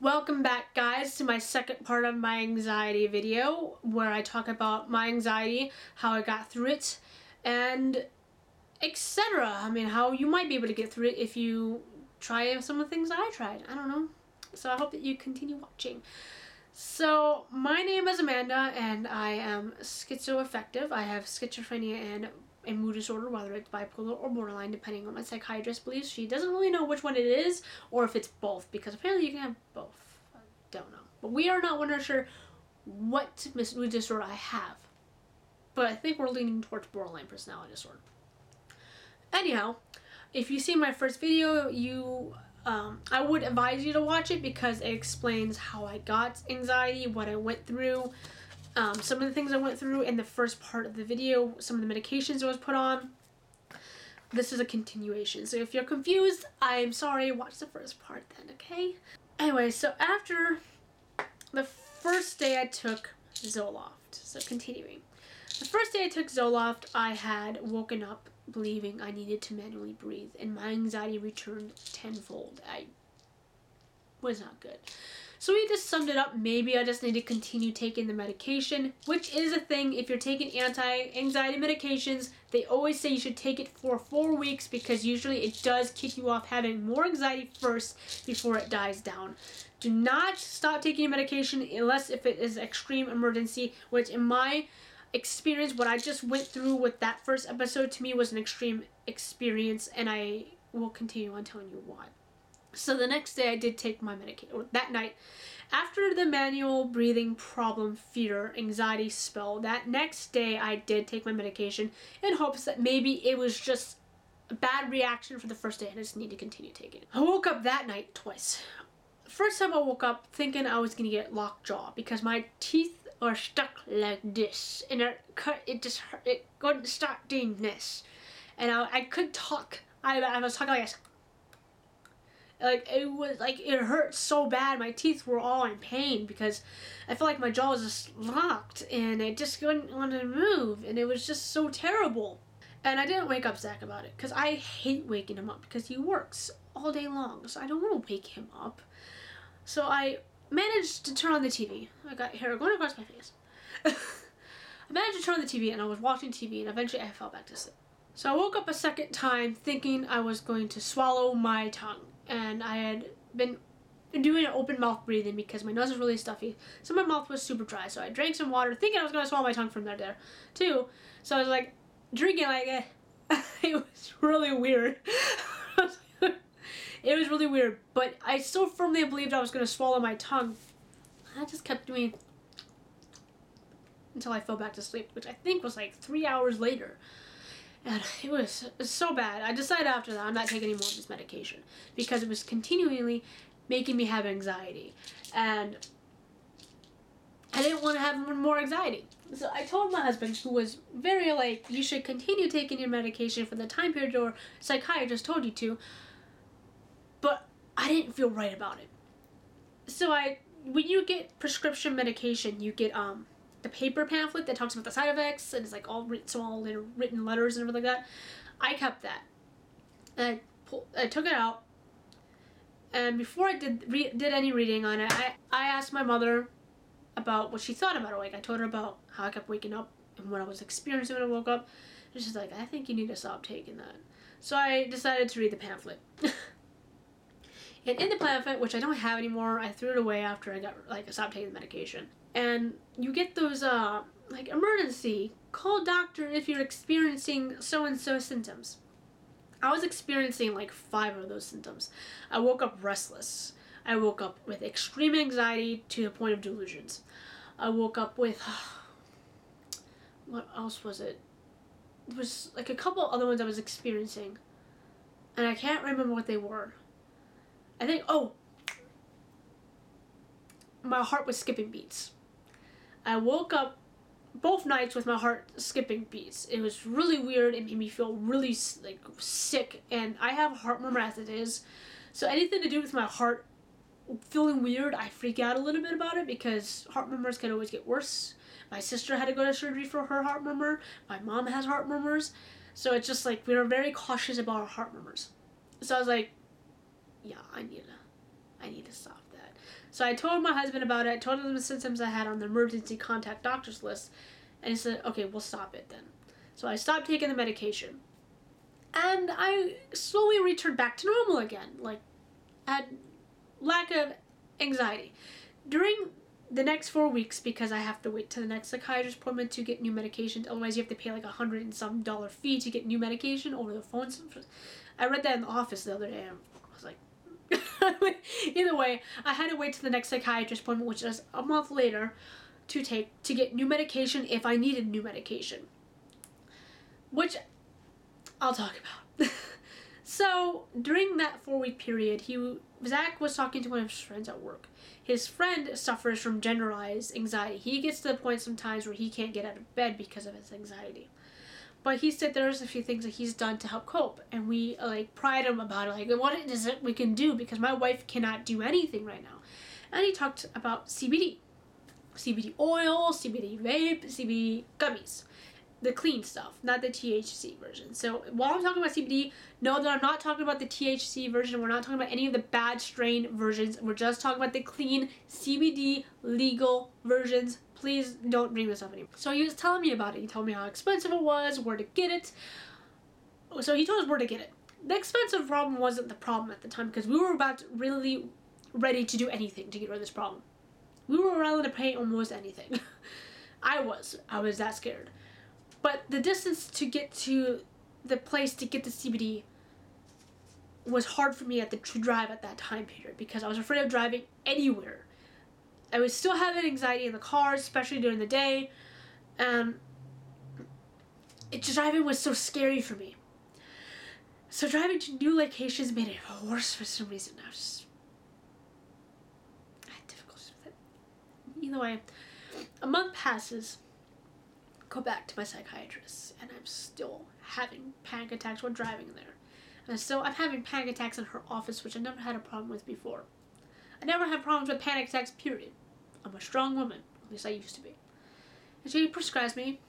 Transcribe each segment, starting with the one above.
Welcome back, guys, to my second part of my anxiety video where I talk about my anxiety, how I got through it, and etc. I mean, how you might be able to get through it if you try some of the things I tried. I don't know. So I hope that you continue watching. So, my name is Amanda, and I am schizoaffective. I have schizophrenia and a mood disorder, whether it's bipolar or borderline, depending on what my psychiatrist believes. She doesn't really know which one it is, or if it's both, because apparently you can have both. I don't know. But we are not 100% sure what mood disorder I have. But I think we're leaning towards borderline personality disorder. Anyhow, if you see my first video, I would advise you to watch it because it explains how I got anxiety, what I went through, some of the things I went through in the first part of the video, some of the medications I was put on. This is a continuation, so if you're confused, I'm sorry, watch the first part then, okay? Anyway, so after the first day I took Zoloft, so continuing. The first day I took Zoloft, I had woken up believing I needed to manually breathe, and my anxiety returned tenfold. I was not good. So we just summed it up. Maybe I just need to continue taking the medication, which is a thing. If you're taking anti-anxiety medications, they always say you should take it for 4 weeks because usually it does kick you off having more anxiety first before it dies down. Do not stop taking your medication unless if it is extreme emergency, which in my experience, what I just went through with that first episode to me was an extreme experience, and I will continue on telling you why. So the next day I did take my medication, or that night, after the manual breathing problem, fear, anxiety spell, that next day I did take my medication in hopes that maybe it was just a bad reaction for the first day and I just need to continue taking it. I woke up that night twice. First time I woke up thinking I was going to get lockjaw because my teeth are stuck like this and it just hurt. It couldn't stop doing this. And I couldn't talk. I was talking like this. Like, it hurt so bad. My teeth were all in pain because I felt like my jaw was just locked and I just couldn't want to move, and it was just so terrible. And I didn't wake up Zach about it because I hate waking him up because he works all day long, so I don't want to wake him up. So I managed to turn on the TV. I got hair going across my face. I managed to turn on the TV and I was watching TV, and eventually I fell back to sleep. So I woke up a second time thinking I was going to swallow my tongue. And I had been doing an open mouth breathing because my nose is really stuffy. So my mouth was super dry. So I drank some water thinking I was going to swallow my tongue from there too. So I was like drinking like it. It was really weird. It was really weird. But I still firmly believed I was going to swallow my tongue. I just kept doing until I fell back to sleep, which I think was like 3 hours later. And it was so bad. I decided after that I'm not taking any more of this medication because it was continually making me have anxiety. And I didn't want to have more anxiety. So I told my husband, who was very like, you should continue taking your medication for the time period your psychiatrist told you to. But I didn't feel right about it. So when you get prescription medication, you get the paper pamphlet that talks about the side effects, and it's like all small written letters and everything like that. I kept that. And I took it out, and before I did any reading on it, I asked my mother about what she thought about it. Like, I told her about how I kept waking up and what I was experiencing when I woke up. And she's like, I think you need to stop taking that. So I decided to read the pamphlet. And in the pamphlet, which I don't have anymore, I threw it away after I stopped taking the medication. And you get those, like, emergency, call doctor if you're experiencing so-and-so symptoms. I was experiencing like 5 of those symptoms. I woke up restless. I woke up with extreme anxiety to the point of delusions. I woke up with, what else was it? There was like a couple other ones I was experiencing, and I can't remember what they were. I think, my heart was skipping beats. I woke up both nights with my heart skipping beats. It was really weird. It made me feel really like sick, and I have heart murmur as it is. So anything to do with my heart feeling weird, I freak out a little bit about it because heart murmurs can always get worse. My sister had to go to surgery for her heart murmur. My mom has heart murmurs. So it's just like we are very cautious about our heart murmurs. So I was like, yeah, I need to stop that. So I told my husband about it. I told him the symptoms I had on the emergency contact doctor's list. And he said, okay, we'll stop it then. So I stopped taking the medication. And I slowly returned back to normal again. Like, I had lack of anxiety. During the next 4 weeks, because I have to wait to the next psychiatrist appointment to get new medication. Otherwise, you have to pay like $100 and some fee to get new medication over the phone. I read that in the office the other day. And I was like, either way, I had to wait to the next psychiatrist appointment, which is a month later, to get new medication if I needed new medication, which I'll talk about. So during that 4-week period, Zach was talking to one of his friends at work. His friend suffers from generalized anxiety. He gets to the point sometimes where he can't get out of bed because of his anxiety. But he said there's a few things that he's done to help cope, and we pride him about it. Like, what is it we can do? Because my wife cannot do anything right now. And he talked about CBD oil, CBD vape, CBD gummies. The clean stuff, not the THC version. So while I'm talking about CBD, know that I'm not talking about the THC version. We're not talking about any of the bad strain versions. We're just talking about the clean CBD legal versions. Please don't bring this up anymore. So he was telling me about it. He told me how expensive it was, where to get it. So he told us where to get it. The expensive problem wasn't the problem at the time, because we were about really ready to do anything to get rid of this problem. We were willing to pay almost anything. I was that scared. But the distance to get to the place to get the CBD was hard for me to drive at that time period, because I was afraid of driving anywhere. I was still having anxiety in the car, especially during the day. Driving was so scary for me. So driving to new locations made it worse for some reason. I had difficulties with it. Either way, a month passes. Go back to my psychiatrist, and I'm still having panic attacks while driving there. And I'm having panic attacks in her office, which I never had a problem with before. I never had problems with panic attacks, period. I'm a strong woman, at least I used to be. And she prescribes me,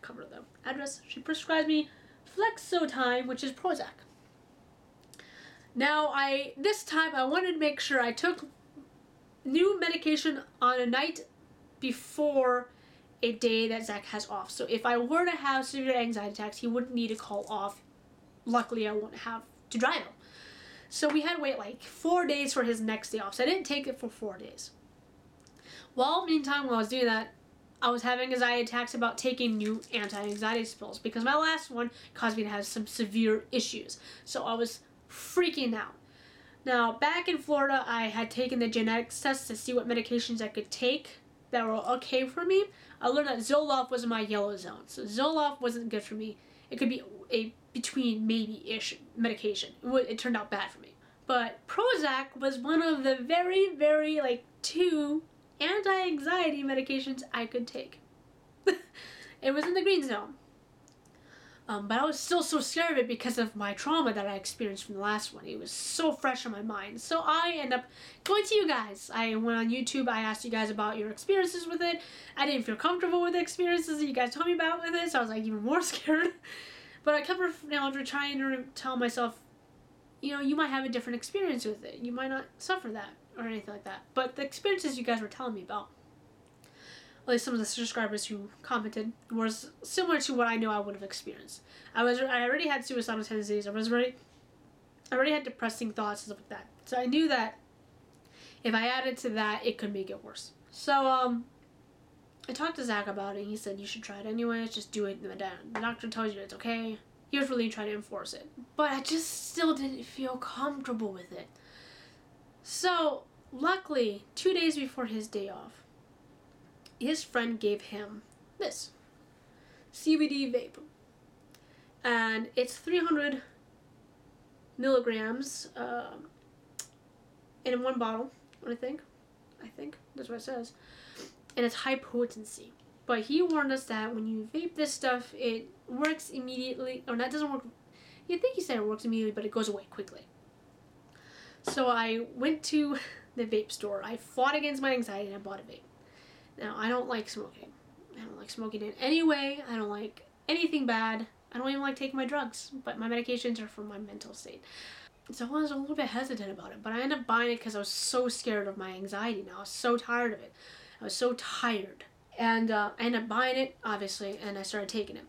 cover the address, she prescribes me Flexotime, which is Prozac. Now, this time I wanted to make sure I took new medication on a night before a day that Zach has off. So if I were to have severe anxiety attacks, he wouldn't need to call off. Luckily, I won't have to drive him. So we had to wait 4 days for his next day off. So I didn't take it for 4 days. Well, meantime, while I was doing that, I was having anxiety attacks about taking new anti-anxiety pills, because my last one caused me to have some severe issues. So I was freaking out. Now, back in Florida, I had taken the genetics test to see what medications I could take that were okay for me. I learned that Zoloft was in my yellow zone. So Zoloft wasn't good for me. It could be a between maybe-ish medication. It turned out bad for me. But Prozac was one of the very, very, 2 anti-anxiety medications I could take. It was in the green zone. But I was still so scared of it because of my trauma that I experienced from the last one. It was so fresh in my mind. So I ended up going to you guys. I went on YouTube. I asked you guys about your experiences with it. I didn't feel comfortable with the experiences that you guys told me about with it, so I was even more scared. But I kept trying to tell myself, you might have a different experience with it. You might not suffer that or anything like that. But the experiences you guys were telling me about, at least some of the subscribers who commented, was similar to what I know I would have experienced. I already had suicidal tendencies. I already had depressing thoughts and stuff like that. So I knew that if I added to that, it could make it worse. So I talked to Zach about it. He said, you should try it anyways. Just do it. The doctor tells you it's okay. He was really trying to enforce it. But I just still didn't feel comfortable with it. So luckily, 2 days before his day off, his friend gave him this CBD vape, and it's 300 milligrams in one bottle. I think that's what it says, and it's high potency. But he warned us that when you vape this stuff, it works immediately. Or that doesn't work. I think he said it works immediately, but it goes away quickly. So I went to the vape store. I fought against my anxiety and I bought a vape. Now, I don't like smoking. I don't like smoking in any way. I don't like anything bad. I don't even like taking my drugs. But my medications are for my mental state. So I was a little bit hesitant about it, but I ended up buying it because I was so scared of my anxiety now. I was so tired of it. I was so tired. And I ended up buying it, obviously, and I started taking it.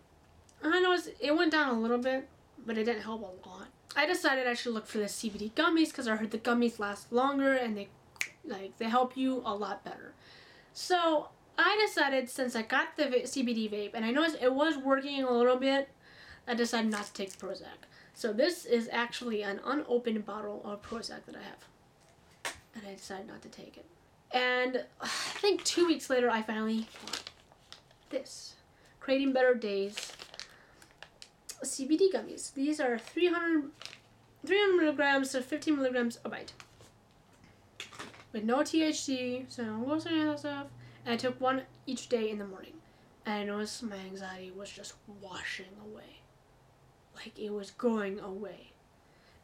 And I noticed it went down a little bit, but it didn't help a lot. I decided I should look for the CBD gummies because I heard the gummies last longer and they help you a lot better. So I decided, since I got the CBD vape and I noticed it was working a little bit, I decided not to take the Prozac. So this is actually an unopened bottle of Prozac that I have. And I decided not to take it. And I think 2 weeks later, I finally bought this. Creating Better Days CBD gummies. These are 300 milligrams to 15 milligrams a bite. With no THC, so no lotion and that stuff. And I took one each day in the morning. And I noticed my anxiety was just washing away. Like, it was going away.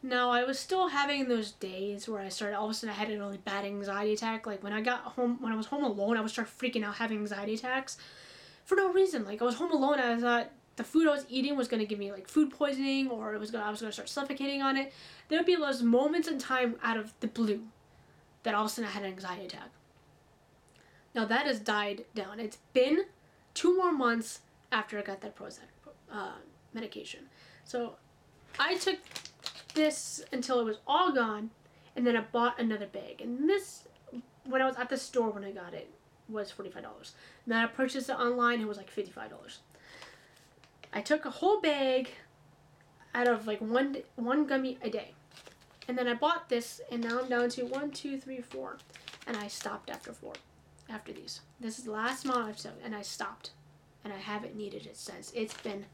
Now, I was still having those days where I started, all of a sudden I had a really bad anxiety attack. Like, when I was home alone, I would start freaking out, having anxiety attacks for no reason. Like, I was home alone, I thought the food I was eating was going to give me, like, food poisoning, or I was going to start suffocating on it. There would be those moments in time out of the blue that all of a sudden I had an anxiety attack. Now, that has died down. It's been 2 more months after I got that Prozac medication. So I took this until it was all gone, and then I bought another bag. And this, when I was at the store when I got it, was $45. Then I purchased it online, it was like $55. I took a whole bag out of like one gummy a day. And then I bought this, and now I'm down to 1, 2, 3, 4. And I stopped after 4. After these. This is the last amount I've took, and I stopped. And I haven't needed it since. It's been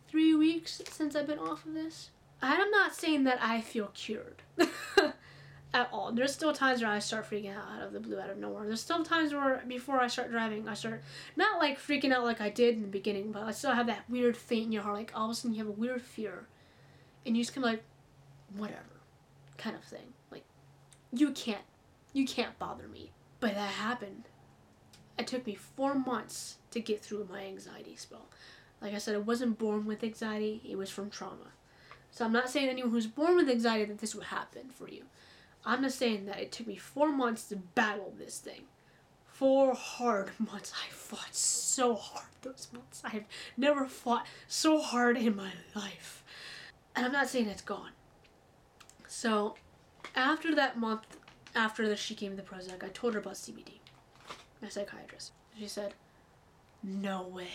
3 weeks since I've been off of this. I'm not saying that I feel cured at all. There's still times where I start freaking out of the blue, out of nowhere. There's still times where before I start driving, I start not like freaking out like I did in the beginning, but I still have that weird faint in your heart. Like all of a sudden you have a weird fear, and you just kind of like, whatever, kind of thing. Like you can't bother me. But that happened. It took me 4 months to get through my anxiety spell. Like I said, I wasn't born with anxiety, it was from trauma. So I'm not saying anyone who's born with anxiety that this would happen for you. I'm just saying that it took me 4 months to battle this thing. 4 hard months. I fought so hard those months. I have never fought so hard in my life. And I'm not saying it's gone. So after that month, after she gave me the Prozac, I told her about CBD. My psychiatrist. She said, no way.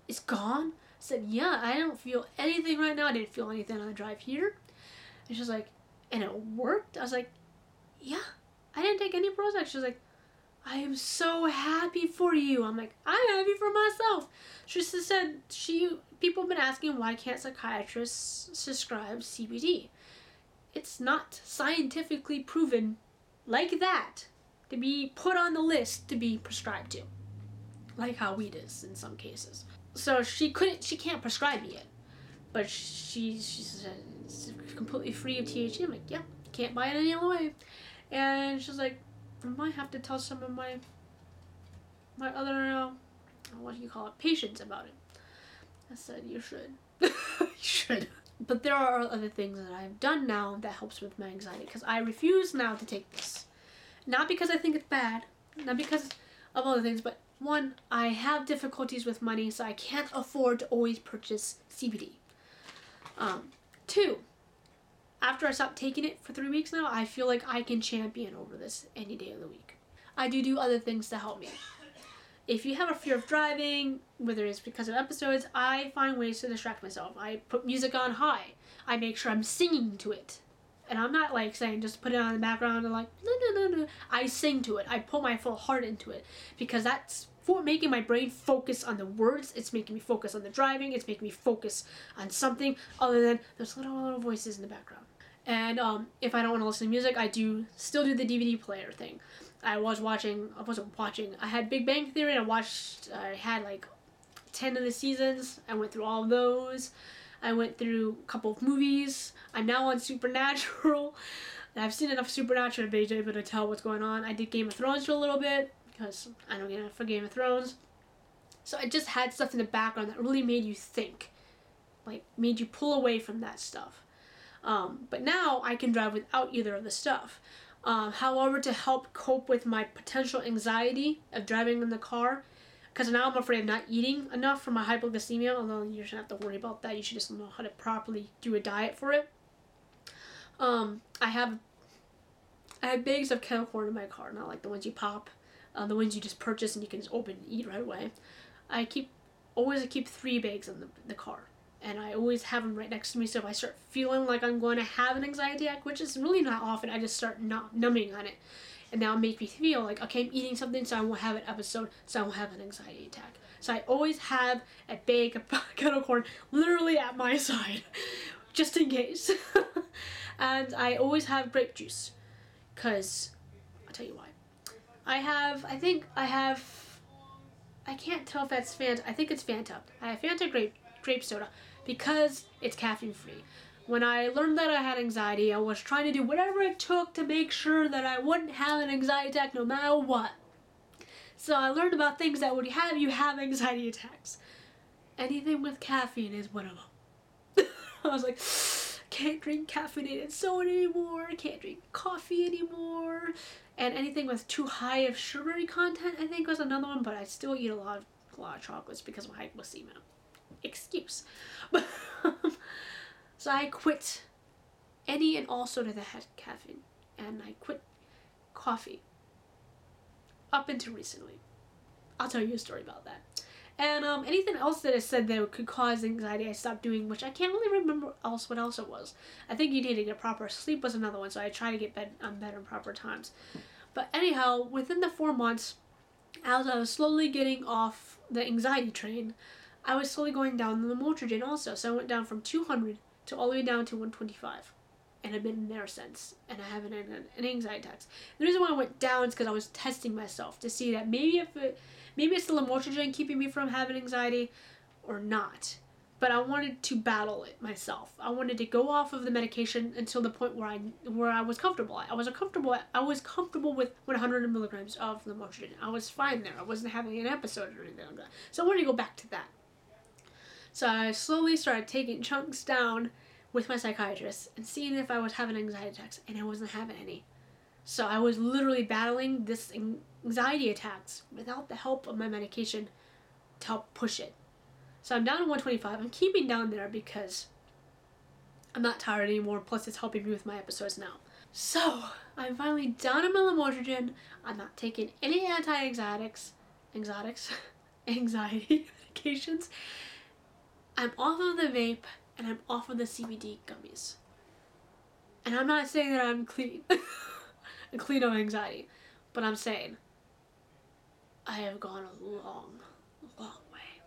It's gone? I said, yeah, I don't feel anything right now. I didn't feel anything on the drive here. And she's like, and it worked? I was like, yeah, I didn't take any Prozac. She was like, I am so happy for you. I'm like, I'm happy for myself. She just said, people have been asking why can't psychiatrists prescribe CBD? It's not scientifically proven like that to be put on the list to be prescribed to. Like how weed is in some cases. So she can't prescribe me it. But she said it's completely free of THC. I'm like, yeah, can't buy it any other way. And she's like, I might have to tell some of my other, what do you call it, patients about it. I said, you should. You should. But there are other things that I've done now that helps with my anxiety. Because I refuse now to take this. Not because I think it's bad. Not because of other things. But one, I have difficulties with money. So I can't afford to always purchase CBD. 2, after I stopped taking it for 3 weeks now, I feel like I can champion over this any day of the week. I do other things to help me. If you have a fear of driving, whether it's because of episodes, I find ways to distract myself. I put music on high. I make sure I'm singing to it. And I'm not like saying just put it on in the background and like, no. I sing to it. I put my full heart into it. Because that's for making my brain focus on the words. It's making me focus on the driving. It's making me focus on something other than those little voices in the background. And if I don't want to listen to music, I still do the DVD player thing. I had Big Bang Theory, and I had like 10 of the seasons. I went through all of those. I went through a couple of movies. I'm now on Supernatural. And I've seen enough Supernatural to be able to tell what's going on. I did Game of Thrones for a little bit, because I don't get enough for Game of Thrones. So I just had stuff in the background that really made you think. Like, made you pull away from that stuff. But now I can drive without either of the stuff. However, to help cope with my potential anxiety of driving in the car, because now I'm afraid of not eating enough for my hypoglycemia, although you shouldn't have to worry about that. You should just know how to properly do a diet for it. I have bags of kettle corn in my car, not like the ones you pop, the ones you just purchase and you can just open and eat right away. I always keep 3 bags in the car, and I always have them right next to me, so if I start feeling like I'm going to have an anxiety attack, which is really not often, I just start numbing on it, and that'll make me feel like, okay, I'm eating something, so I won't have an episode, so I won't have an anxiety attack. So I always have a bag of kettle corn literally at my side, just in case. And I always have grape juice, because I'll tell you why. I can't tell if that's Fanta. I think it's Fanta. I have Fanta grape soda because it's caffeine free. When I learned that I had anxiety, I was trying to do whatever it took to make sure that I wouldn't have an anxiety attack no matter what. So I learned about things that would have you have anxiety attacks. Anything with caffeine is one of them. I was like, can't drink caffeinated soda anymore, can't drink coffee anymore, and anything with too high of sugary content I think was another one, but I still eat a lot of chocolates because of my hypoglycemia. Excuse. So I quit any and all soda that had caffeine, and I quit coffee up until recently. I'll tell you a story about that. And anything else that I said that could cause anxiety, I stopped doing, which I can't really remember what else it was. I think you need to get proper sleep was another one, so I try to get bed in proper times. But anyhow, within the 4 months, as I was slowly getting off the anxiety train, I was slowly going down the lamotrigine also. So I went down from 200 to all the way down to 125. And I've been there since, and I haven't had any anxiety attacks. The reason why I went down is because I was testing myself to see that maybe it's the lamotrigine keeping me from having anxiety or not. But I wanted to battle it myself. I wanted to go off of the medication until the point where I was comfortable. I was comfortable with 100 milligrams of lamotrigine. I was fine there. I wasn't having an episode or anything like that. So I wanted to go back to that. So I slowly started taking chunks down with my psychiatrist and seeing if I was having anxiety attacks, and I wasn't having any. So I was literally battling this anxiety attacks without the help of my medication to help push it. So I'm down to 125. I'm keeping down there because I'm not tired anymore, plus it's helping me with my episodes now. So I'm finally down on my lamotrigine. I'm not taking any anxiety medications. I'm off of the vape, and I'm off of the CBD gummies. And I'm not saying that I'm clean. I'm clean of anxiety. But I'm saying I have gone a long, long way.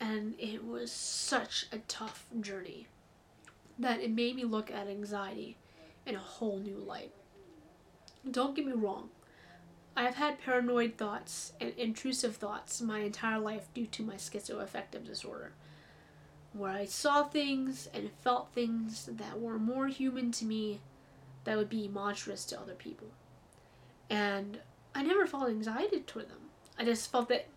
And it was such a tough journey that it made me look at anxiety in a whole new light. Don't get me wrong. I've had paranoid thoughts and intrusive thoughts my entire life due to my schizoaffective disorder, where I saw things and felt things that were more human to me that would be monstrous to other people. And I never felt anxiety toward them. I just felt that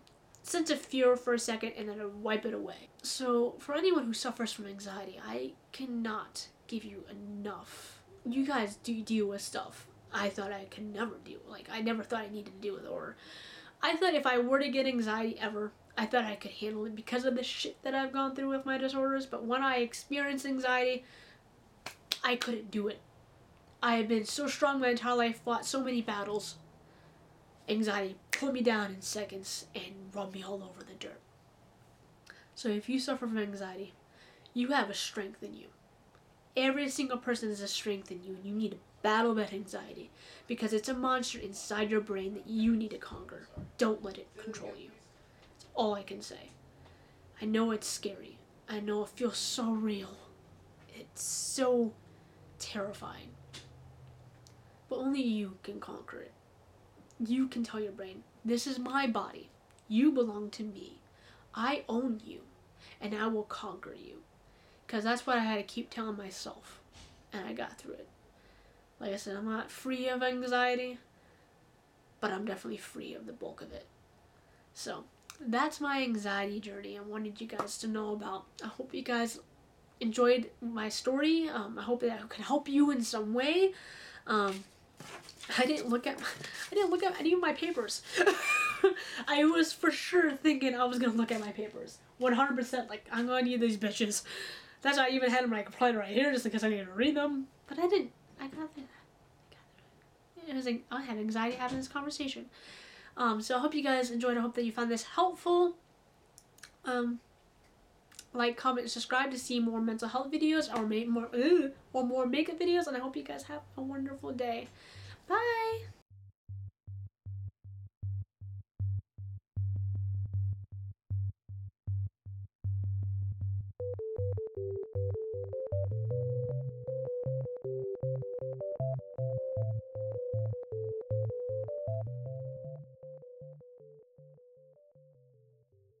sense of fear for a second and then I'd wipe it away. So for anyone who suffers from anxiety, I cannot give you enough. You guys do deal with stuff I thought I could never deal with. Like, I never thought I needed to deal with, or I thought if I were to get anxiety ever, I thought I could handle it because of the shit that I've gone through with my disorders. But when I experienced anxiety, I couldn't do it. I have been so strong my entire life, fought so many battles. Anxiety pulled me down in seconds and rubbed me all over the dirt. So if you suffer from anxiety, you have a strength in you. Every single person has a strength in you, and you need to battle that anxiety because it's a monster inside your brain that you need to conquer. Don't let it control you. That's all I can say. I know it's scary. I know it feels so real. It's so terrifying. But only you can conquer it. You can tell your brain, this is my body. You belong to me. I own you, and I will conquer you. Because that's what I had to keep telling myself, and I got through it. Like I said, I'm not free of anxiety, but I'm definitely free of the bulk of it. So that's my anxiety journey I wanted you guys to know about. I hope you guys enjoyed my story. I hope that I can help you in some way. I didn't look at any of my papers. I was for sure thinking I was gonna look at my papers. 100%. Like, I'm gonna need these bitches. That's why I even had them like applied right here, just because I needed to read them. But I didn't. I got it. It was like I had anxiety having this conversation. So I hope you guys enjoyed. I hope that you found this helpful. Like, comment, subscribe to see more mental health videos or more makeup videos. And I hope you guys have a wonderful day. Bye.